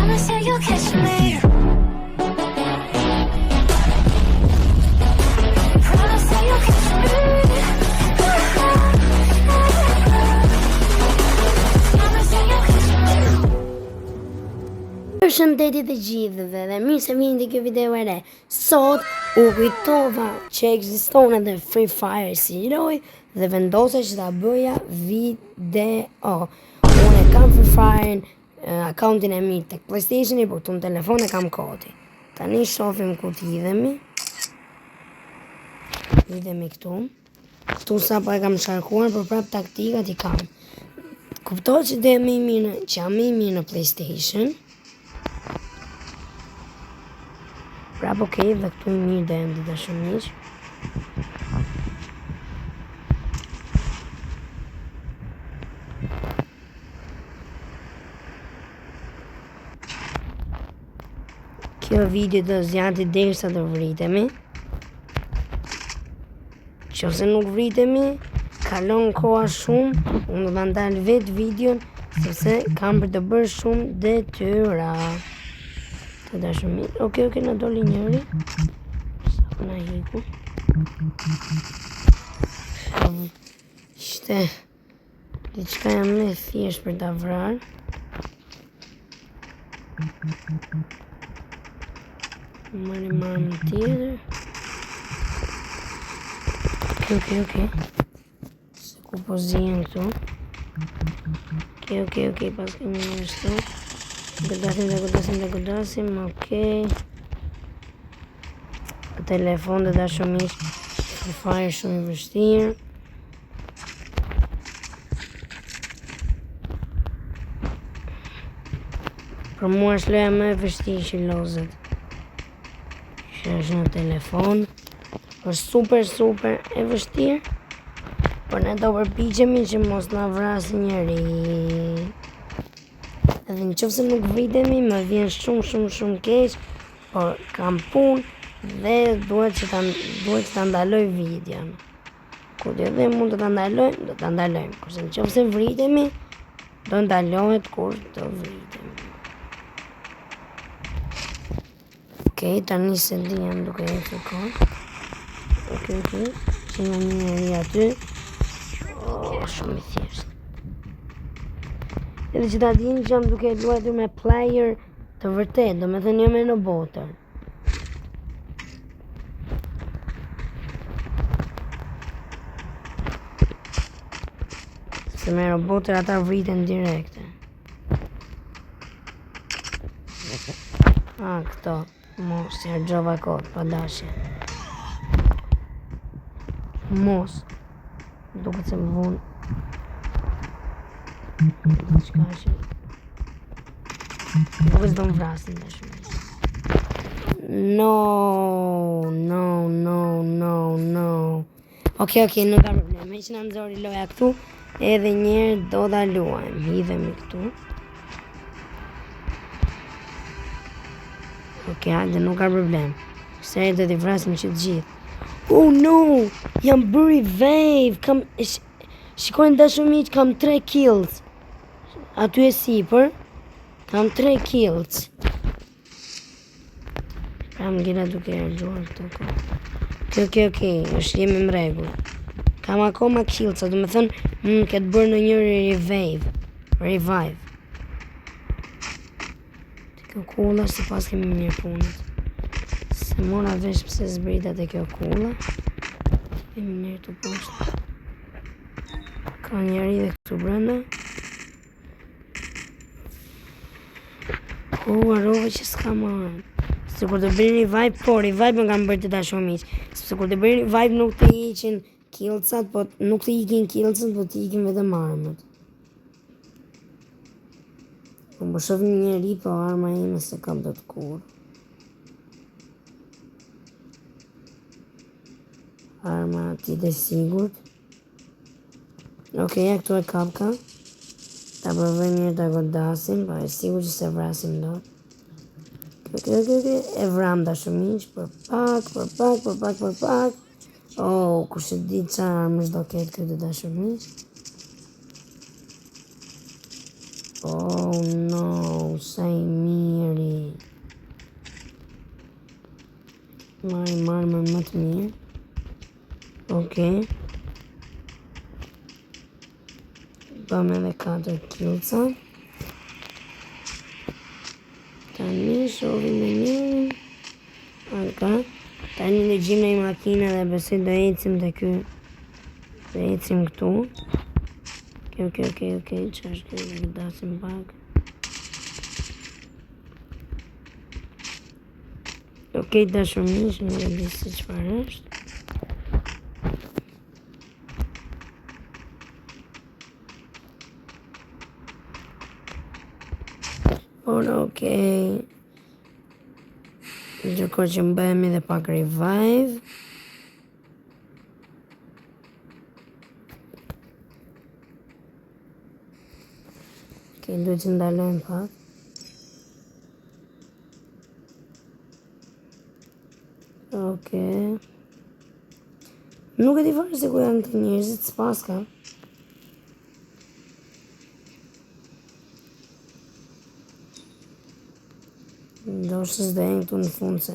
Promise that you'll catch me. Promise that you'll catch me. Promise that you'll catch me. Përshëndetje të gjithëve dhe mirë se vini te kjo video e re. Sot u kujtova që ekziston edhe Free Fire si lojë dhe vendosa që ta bëja video. Unë kam Free Fire akauntin e mi tek PlayStationi, por këtu në telefon e kam kodi. Tani shohim ku t'hidhemi. Hidhemi këtu. Këtu sapo e kam sharkuar, por prap taktikat i kam. Kuptohet që jam më i mirë në PlayStation. Prap okej, dhe këtu i mirë dhe endi dashumiq. Kjo video do zgjati derisa të vritemi. Nëse nuk vritemi, kalon koha shumë, unë do ta ndal vet videon sepse kam për të bërë shumë detyra. Të dashumiq. Okej, na doli njëri. Sa na hiku. Ishte diçka jam me thjesht për ta vrarë. Marrim armë tjetër. Okej. Se ku po zihen këtu. Okej, pas kemi një ashtu. Godasim, okej. Telefon dhe dashumiq, Free Fire shumë i vështirë. Për mua është loja më e vështirë që lozet. Që është në telefon. Është super e vështirë. Por ne do përpiqemi që mos na vrasë njëri. Edhe nëse nuk vritemi, më vjen shumë keq, por kam punë dhe duhet që ta ndaloj videon. Kur dhe mund të ta ndalojmë, kurse nëse vritemi, do ndalohet kur të vritemi. Okej, tani se di jam duke ecur kohë. Okej, që nga njëri aty. Shumë i thjesht. Edhe që ta dini që jam duke luajtur me player të vërtet, do me thënë jo me në botër. Se me robotër ata vriten direkte. Këto, mos, si hargjova kohë, pa dashje. Mos, duket se më vonë. Diçka që duket se do më vrasin dashumiq. No. Okej, nuk ka problem. Me që na nxori loja këtu, edhe njerë do ta luajmë. Hidhemi këtu. Okej, hajde, nuk ka problem. Se do t'i vrasim që të gjithë. Oh no, jam bëri wave. Shikojnë dashumiq, kam 3 kills. Aty e sipër, kam 3 kills. Kam gjera duke e gjuar këtu. Okej, është jemi në rregull. Kam akoma kills, do me thënë, këtë bërë në një revive. Të kjo kulla, si pas kemi mirë punët. Se mora vesh pse zbritat e kjo kulla. Kemi mirë të poshtë. Ka njeri dhe këtu brenda. Arove që s'ka marrë. Se kur të bëjnë revive, revive më kam bërë të dashumiq. Se kur të bëjnë revive nuk të ikin killsat, po nuk të ikin killsat, po të ikin vetëm armët. Po më shoh një njeri, po arma ime se kam do të kur. Arma ati dhe sigurt. Okej, këtu e kapka. Ta provojmë mirë ta godasim, pa e sigur që se vrasim dot. Okej, e vram dashumiq, për pak. Kush e di çfarë armësh do ketë këtë dashumiq. Oh no, sa i miri. Marrim armën më të mirë. Okej. Bëm edhe 4 killca. Tani shohim me njërin. Anka. Tani në gjim në i makina dhe besoj do ecim të ky. Do ecim këtu. Okej. Që është kjo dhe dasim pak. Okej, dashur miq, nuk e di se çfarë është. Por okej. Gjëkohë që mbëhemi dhe pak revive. Okej, duhet që ndalojmë pak. Okej. Nuk e di fare se ku janë të njerëzit, s'paska. Ndoshta s'do jenë këtu në fund se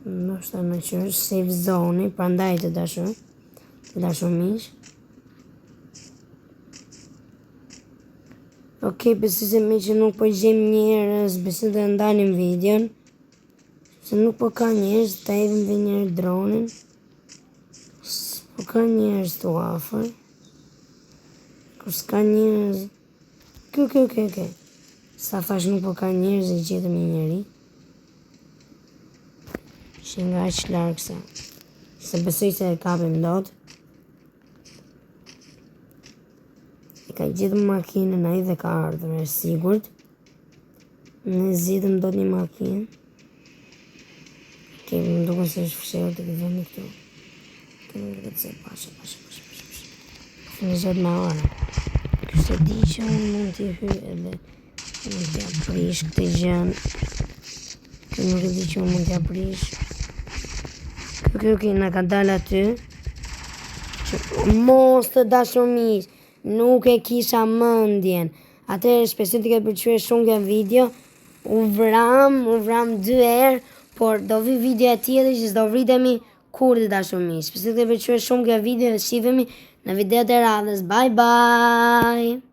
ndoshta në që është safe zone, prandaj të dashur miq. Okej, besoj se me që nuk po gjejmë njerëz, besoj të ndalim videon. Se nuk po ka njerëz, ta hedhim dhe njerë dronin. Po ka njerëz të afër. Kur s'ka njerëz. Okej. Sa thash nuk po ka njerëz e gjetëm një njeri. Që nga aq larg sa. Se besoj se e kapim dot. E ka gjetëm makinën ai dhe ka ardhur, e sigurt. Ne zgjidhëm dot një makinë. Okej, më duket se është fshehur të vëmë këtu. Kënë duket se pasha. Fënizot me orë. Kështë e di që unë mund t'i hy edhe mund t'ja prish këtë gjën. Nuk e di që unë mund t'ja prish. Okej, na ka dalë aty. Mos të dashur miq, nuk e kisha mendjen. Atëherë shpresoj të ketë pëlqyer shumë kjo video. U vram 2 herë, por do vi video tjetër që s'do vritemi kur të dashur miq. Shpresoj të ketë pëlqyer shumë kjo video dhe shihemi në videot e radhës. Bye bye.